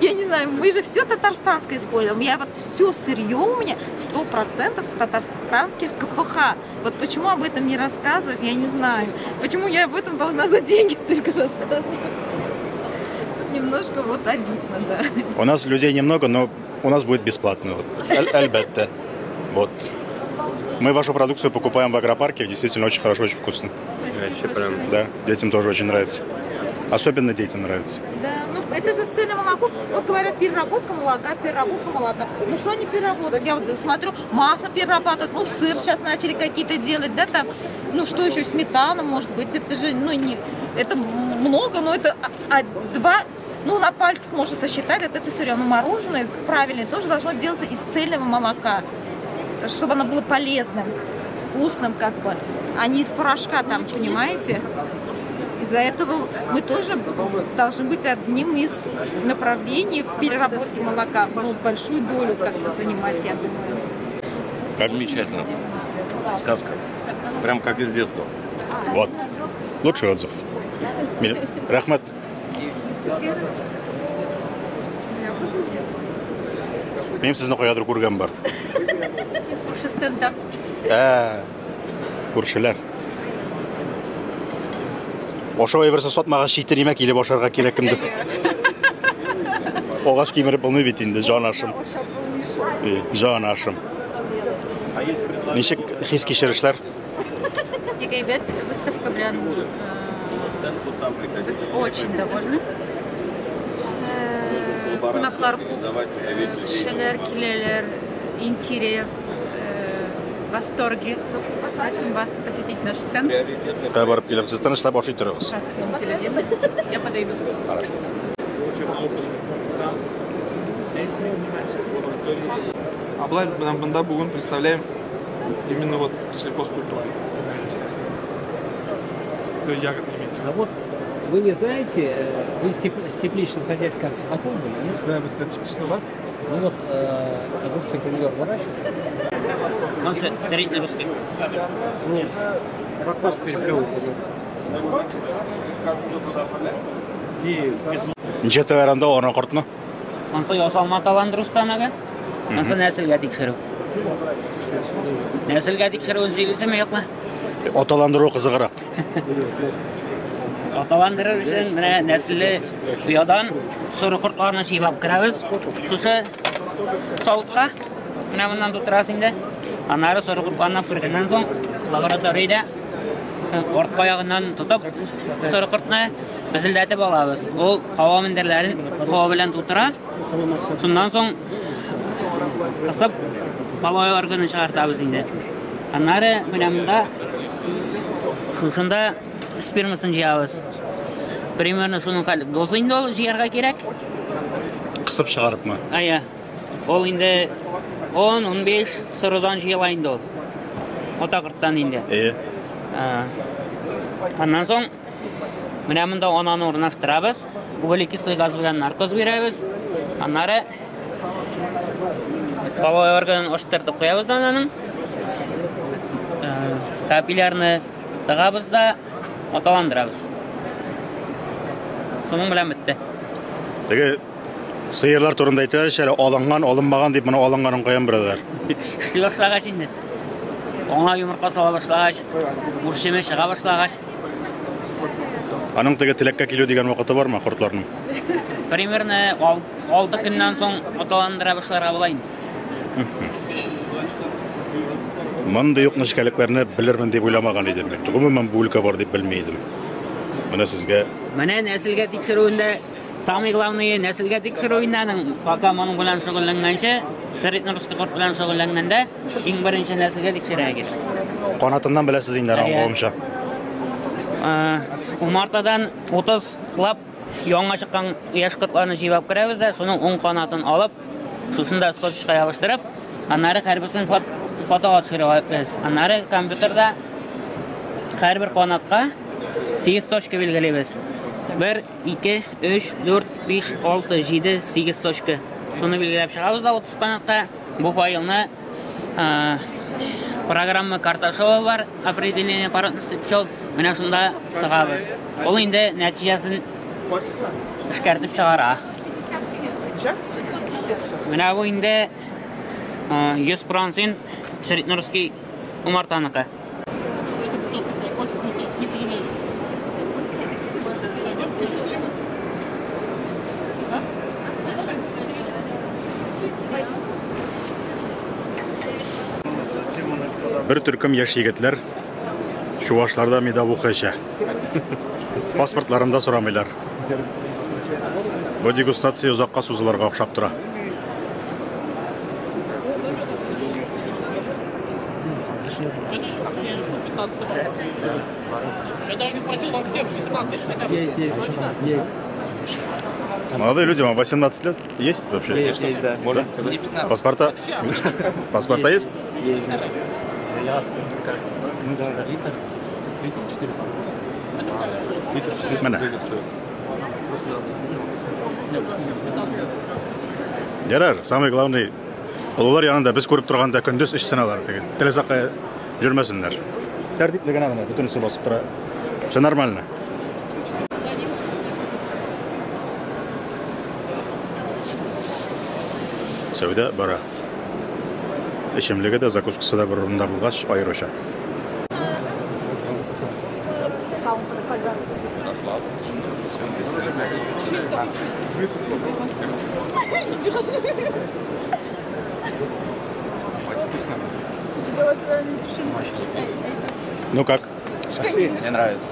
я не знаю, мы же все татарстанское используем. Я вот все сырье у меня 100% татарстанских КФХ. Вот почему об этом не рассказывать, я не знаю. Почему я об этом должна за деньги только рассказывать? немножко вот обидно, да. У нас людей немного, но у нас будет бесплатно. Вот. Альбетте. Вот. Мы вашу продукцию покупаем в агропарке, действительно очень хорошо, очень вкусно. Да, детям тоже очень нравится. Особенно детям нравится. Да, ну это же цельное молоко. Вот говорят, переработка молока. Ну что они переработают? Я вот смотрю, масло перерабатывают, ну сыр сейчас начали какие-то делать, да, там, ну что еще, сметана, может быть, это же, ну не, это много, но это два, ну на пальцах можно сосчитать, это все равно мороженое правильное, тоже должно делаться из цельного молока, чтобы оно было полезным, вкусным как бы, а не из порошка там, понимаете? Из-за этого мы тоже должны быть одним из направлений в переработке молока. Ну, большую долю как-то занимать, я думаю. Как замечательно. Сказка. Прям как из детства. Вот. Лучший отзыв. Рахмат. Менің сіздің қоядыр көрген бар. Көрші стендап. Көршілер. Ошо берсе сотмаға шитер емек еле бошарға керек кімді. Оғаш кеміріп болмай бет енді, жан ашым. Жан ашым. Нешек хис кешірішлер? Егейбет, выставка белән біз очень довольны. Кунаклар күп, кешеләр киләләр, интерес, восторги. Просим вас посетить наш стенд. Когда барып келемсіз, тыныштап ашый тұрыңыз. Я подойду. Хорошо. Аблай, банда бүгін представляем именно вот сельхозкультуру. То ягодный имеется. А вот вы не знаете, вы с тепличным хозяйством как-то знакомы? Нет? Знаем, это тепличный, да? Ну вот, огурцы, помидор выращивают? Он средний русский. Нет, вопрос переплевывает. Неше тәгәрәндә ана кортны? Онсы ясалма таландырыстан ага. Онсы нәселгә тикшерү. Нәселгә тикшерү үзегезме юкмы? Аталандыру кызыграк. Аталандыру өчен менә нәселе уядан соры кортларны чыйбап керәбез. Шушы савытка менә моннан тутырасыз инде. Аннары соры кортларны пүргәннән соң лабораториядә орт аягыннан тотып соры кортны безелдәтеп алабыз. Ул һава мендәрләрен һава белән тутыра. Шуннан соң кысып балай органын чыгартабыз инде. Аннары менә монда шушында спермасын җыябыз. Примерно шуның дозы инде ул җыярга кирәк. Кысып чыгарыпмы? Ая. Ул инде 10-15 сырыдан җыела инде ул. Отакырттан инде. Аннан соң менә монда ананы урнаштырабыз. Углекислый газ белән наркоз бирәбез. Аннары половой органын оштыртып куябыз ананың. Капиллярны тыгабыз да аталандырабыз. Шуның белән бетте. Теге сыерлар турында әйтәләр, әле алынган, алынмаган дип, моны алынганын куян берәр. Эшли башлагач инде. Аңа йомырка сала башлагач, үршеме чыга башлагач. Аның теге телеккә килү дигән вакыты бармы кортларның? Примерно 6 көннән соң аталандыра башларга була инде. Мондай юк нечкәлекләрне белермен дип уйламаган идем. Гомумән бу өлкә бар дип белмәйдем. Менә сезгә Менә нәселгә тикшерүендә самый главный нәселгә тикшерүеннән пока моның белән шөгыльләнгәнчә, среднерусский корт белән шөгыльләнгәндә иң беренче нәселгә тикшерәгез. Канатыннан беләсез инде аңламыйча. Умартадан 30 лап яңа чыккан яшь кортларны җыйбап керәбез дә, шуның 10 канатын алып, шусында скотчка ябыштырып, аннары һәрберсен фотога төшерәбез. Аннары компьютерда һәрбер канатка 8 точка билгеләбез. 1, 2, 3, 4, 5, 6, 7, 8 точка. Шуны билгеләп чыгабыз да 30 канатка. Бу файлны программа Карташова бар, определение породности пчел. Менә шунда тыгабыз. Ул инде нәтиҗәсен эшкәртеп чыгара. Менә бу инде 100% среднерусский умартаныкы. Бір түркім яш егетлер Шуашларда меда оқыша. Паспортларында сұрамайлар. Бұл дегустация ұзаққа созыларға оқшап тұра. Молодые люди, вам 18 лет? Есть вообще? Есть, да. Можно? Паспорта? Паспорта есть? Есть. Mana? Ярар, самый главный, олар янында біз көріп тұрғанда күндіз іш сыналар деген. Телесаққа жүрмесінлер. Тәртіплі гана гына бүтінісі басып тұра. Все нормально. Сәуде бара. Ішімлігі де закускысы да бір орында болғаш айырыша. Ну как? Мне нравится.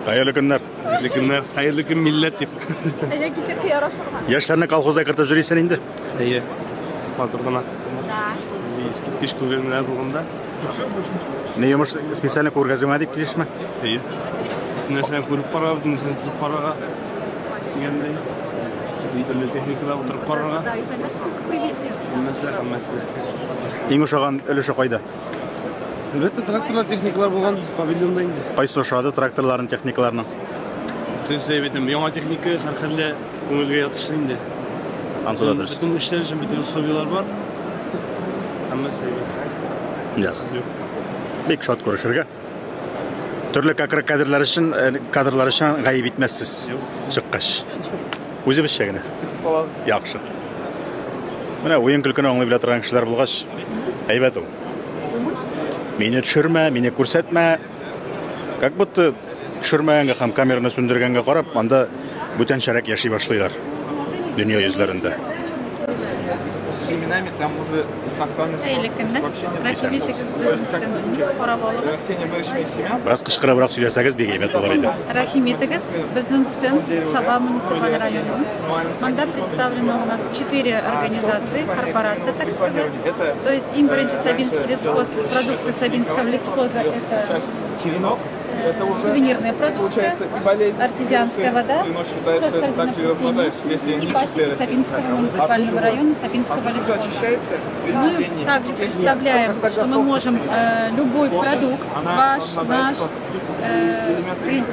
Hayırlı günler. Hayırlı gün millet deyip. Yaşlarına kolxozga kiritib жүресің енді? Iya. Fatırgana. Eskitkiş көргенler болғанда. Ne yumuş специально көргәземе деп келешме? Iya. Нәрсені көріп қарап, нәрсені тұтып қараға. Дегендей. Түрлі техникалар отырып қараға. Нәрсе қаммасында. Ең ұшаған өліші қойды? Әлбетте тракторлар техникалар болған павильонда енді. Қайсы ұшады тракторлардың техникаларының? Сөйтем, яңа техника һәрхәлле күңелгә ятышлы инде. Ансуда дұрыс. Bütün işler için bütün условиялар бар. Һәммәсе әйбәт. Бик шат күрешергә. Төрле кадрлар өчен гаеп итмәссез. Чыккач. Үзебез генә. Яхшы. Менә уен көлкене аңлый белә торган кешеләр булгач, әйбәт ул. Мине төшермә, мине күрсәтмә. Как будто төшермәгәнгә һәм камераны сүндергәнгә карап, анда бүтән шәрәк яши башлыйлар дөнья йөзләрендә. Семенами там уже сохранность вообще нет. Раз кычкырыбрак сөйләсәгез бик әйбәт булыр иде. Рахимитегез, безнең стенд Саба муниципаль районы. Манда представлено у нас 4 организации, корпорации, так сказать. То есть им бренч Сабинский лесхоз, продукция Сабинского лесхоза это сувенирная продукция, артезианская вода, непосредственно Сабинского муниципального района, Сабинского лесхоза. Мы также представляем, что мы можем любой продукт, ваш, наш,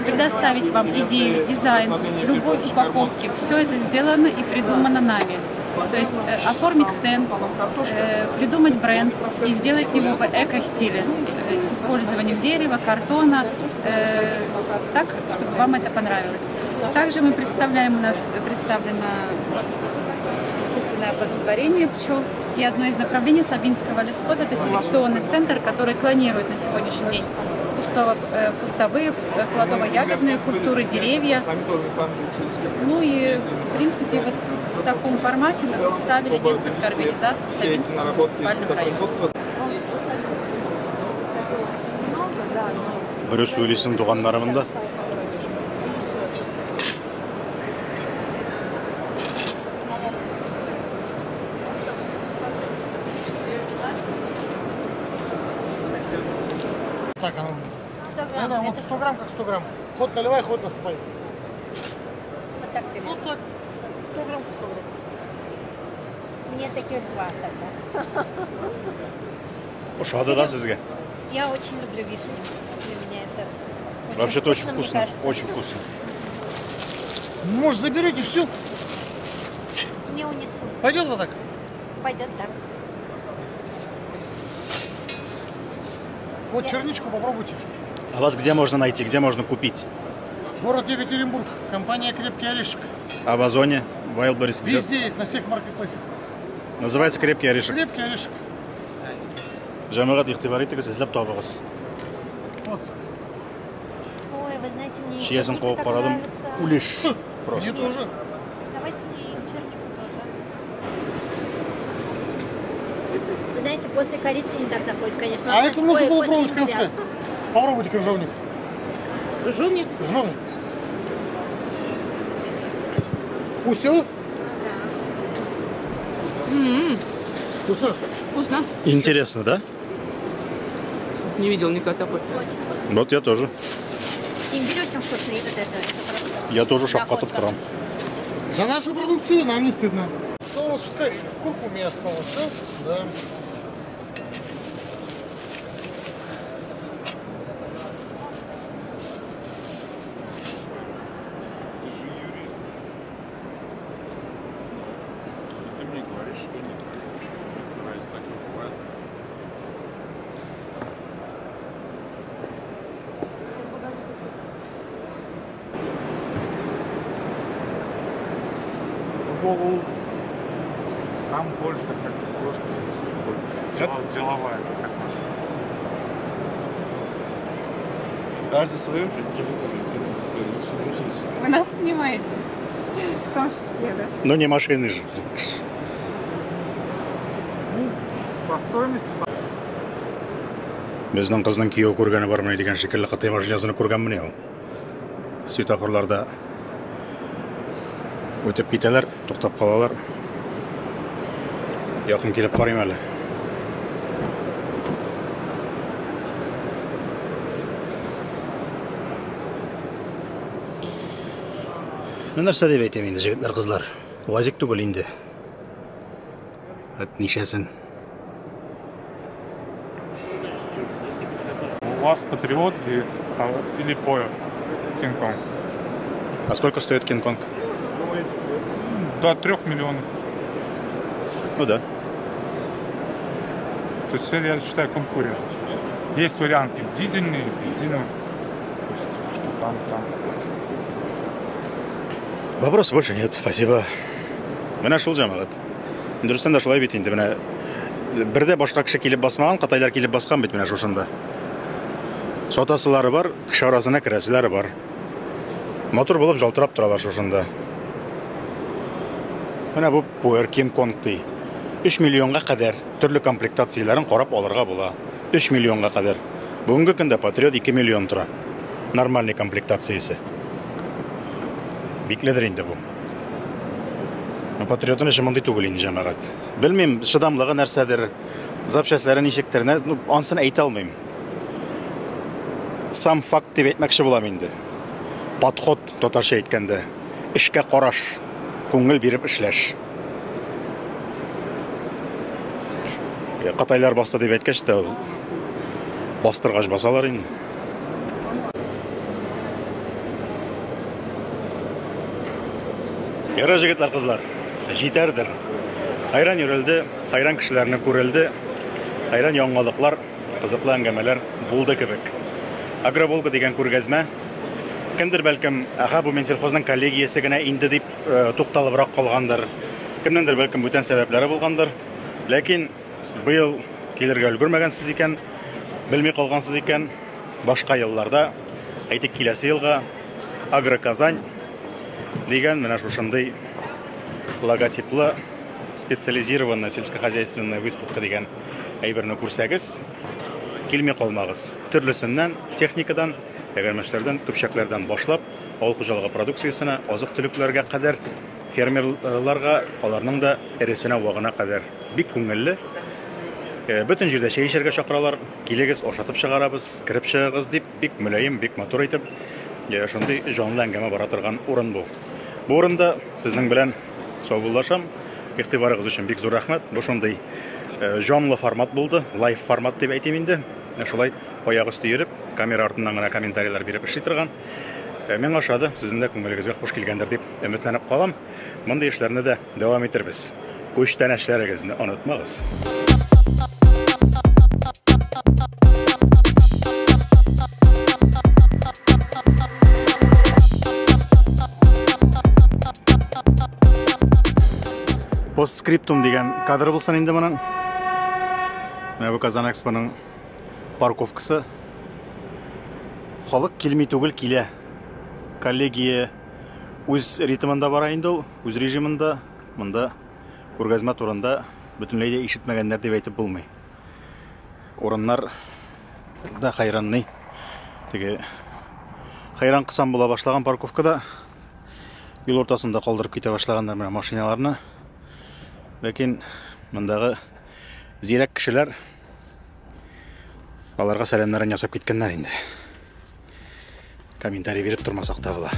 предоставить вам идею, дизайн, любой упаковки. Все это сделано и придумано нами. То есть оформить стенд, придумать бренд и сделать его в эко-стиле с использованием дерева, картона, так, чтобы вам это понравилось. Также мы представляем, у нас представлено искусственное оплодотворение пчел. И одно из направлений Сабинского лесхоза – это селекционный центр, который клонирует на сегодняшний день кустовые, плодово-ягодные культуры, деревья. Ну и, в принципе, вот в таком формате мы представили несколько организаций Сабинского муниципального района. Бір сөйлесің туғандарымында. Так, оно. 100 грамм. Вот 100 грамм как 100 грамм. Ход наливай, ход насыпай. Вот так ты. Вот так. 100 грамм как 100 грамм. Мне таких 2 тогда. Ушады да сізге? Я очень люблю вишню. Для меня это Вообще-то очень вкусно. Кажется. Очень вкусно. Может, заберете всю? Не унесу. Пойдет вот так? Пойдет так. Вот черничку попробуйте. А вас где можно найти, где можно купить? Город Екатеринбург. Компания «Крепкий орешек». А в Озоне, Wildberries? Везде есть, на всех маркетплейсах. Называется «Крепкий орешек». «Крепкий орешек». Жамағат иқтибар еттіңіз, іздеп табыңыз. Вот. Ой, вы знаете, мне Шиесін қойып қарадым, улеш. Мне тоже. Давайте мне чернику тоже. Вы знаете, после корицы не так заходит, конечно. А это нужно было После пробовать в конце. имбиря. Попробуйте крыжовник. Крыжовник? Крыжовник. Вкусно? Вкусно? Вкусно. Интересно, да? Не видел никогда такой. Вот я тоже. Имбирь очень вкусный. Вот это. Я тоже шапка тут крам. За нашу продукцию нам не стыдно. Что у нас в куркуме осталось, да? Да. Ты мне говоришь, что нет. Разве так не бывает? Google, там больше как просто деловая, как наша. Каждый свое. Вы нас снимаете. В том числе, да? Но не машины же. По стоимости. Безнең кызның кияү күргәне бармы дигән шикелле кытай машинасын күргәнмен ул. Светофорларда үтеп китәләр, туктап калалар. Якын килеп карыйм әле. Нәрсә дип әйтәм инде, җегетләр, кызлар? Вазик түгел инде. Әт нишәсен? У вас Патриот или Поер Кинг-Конг? А сколько стоит Кинг-Конг? До 3 миллионов. Ну да. То есть я считаю конкурент. Есть варианты дизельные, бензиновые. То есть, что там. Вопрос больше нет, спасибо. Менә шул җәмәгать. Дөрестән дә шулай бит инде. Менә бердә башка кеше килеп басмаган, кытайлар килеп баскан бит менә шушында. Сатасылары бар, кеше арасына керәселәре бар. Мотор булып жалтырап торалар шушында. Менә бу Power King-Kong ди. 3 миллионга кадәр төрле комплектацияләрен карап алырга була. 3 миллионга кадәр. Бүгенге көндә Patriot 2 миллион тора. Нормальный комплектациясе. Бикледер инде бу. Patriot'un эше мондай түгел инде җәмәгать. Белмим, шыдамлыгы нәрсәдер, запчастлары ничектер, ансын әйтә алмыйм. Сам факт дип әйтмәкче булам инде. Подход татарча әйткәндә, эшкә караш, күңел биреп эшләш. Кытайлар басты дип әйткәч тә, бастыргач басалар инде. Яра җегетләр, кызлар, җитәрдер. Хайран йөрелде, хайран кешеләрне күрелде, хайран яңалыклар, кызыклы әңгәмәләр булды кебек. Агроволга дигән күргәзмә, кемдер бәлкем, бу Минсельхозның коллегиясе генә инде дип тукталыбрак калгандыр. Кемнеңдер бәлкем бүтән сәбәпләре булгандыр. Ләкин быел килергә өлгермәгәнсез икән, белми калгансыз икән, башка елларда, әйтик киләсе елга Агроказань дигән менә шушындый логотиплы специализированная сельскохозяйственная выставка дигән әйберне күрсәгез, килми калмагыз. Төрлесеннән, техникадан, тәгәрмәчләрдән, төпчәкләрдән башлап, авыл хуҗалыгы продукциясенә, азык-төлекләргә кадәр, фермерларга, аларның да эресенә вагына кадәр бик күңелле. Бөтен җирдә чәй эчәргә чакыралар, килегез, ашатып чыгарабыз, кирип чыгыгыз дип, бик мөлаем, бик матур итеп, шундый җанлы әңгәмә бара торган урын бу. Бу урында сезнең белән саубуллашам. Игътибарыгыз өчен бик зур рәхмәт. Бу шундый җанлы формат булды, лайв формат дип әйтим инде. Шулай аяк өсте йөреп, камера артыннан гына комментарийлар биреп эшли торган. Мен ошады, сезнең дә күңелегезгә хуш килгәндер дип өметләнеп калам. Мондый эшләрне дә дәвам иттербез. Күчтән эшләрегезне онытмагыз. Постскриптум дигән кадр булсын инде моның. Менә бу Казан Экспоның парковкасы. Халык килми түгел килә. Коллегия үз ритмында бара инде ул, үз режимында. Монда күргәзмә турында бөтенләй дә ишетмәгәннәр дип әйтеп булмый. Урыннар да хайранный. Теге хайран кысам була башлаган парковкада юл ортасында калдырып китә башлаганнар менә машиналарны. Ләкин мондагы зирәк кешеләр аларга сәламнарын ясап киткәннәр инде. Комментарий биреп тормасак та була.